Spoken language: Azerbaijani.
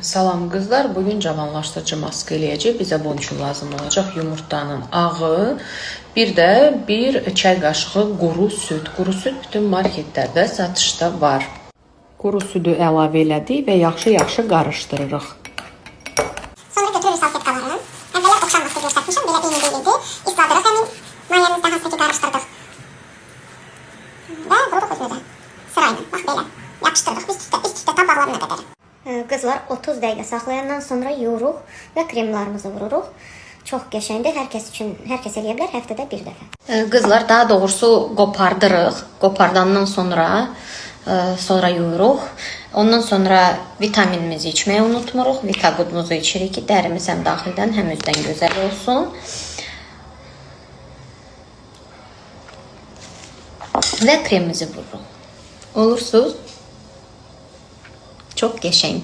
Salam qızlar, bugün cavanlaşdırıcı maska eləyəcək. Bizə bunun üçün lazım olacaq yumurtanın ağı, bir də bir çay qaşığı quru süd. Quru süd bütün marketlərdə satışda var. Quru südü əlavə elədik və yaxşı-yaxşı qarışdırırıq. Sonra götürürük salfetkalarını. Əvvəllər oxşanması göstərmişəm, belə eyni-eynidir. İsladırıq həmin mayamızda hansı ki qarışdırdıq. Və vururuq özünə də. Sırayla, bax belə. Yapışdırdıq üst-üstə tam bağlarına qədər. Qızlar 30 dəqiqə saxlayandan sonra yoruruq və kremlarımızı vururuq. Çox qəşəngdir. Hər kəs eləyə bilər həftədə bir dəfə. Qızlar daha doğrusu qopardırıq. Qopardandan sonra yuyuruq. Ondan sonra vitaminimizi içməyi unutmuruq. Vitagudumuzu içirik ki, dərimiz həm daxildən, həm üzdən gözəl olsun. Və kremimizi vururuq. Olursuz. Çok qəşəng.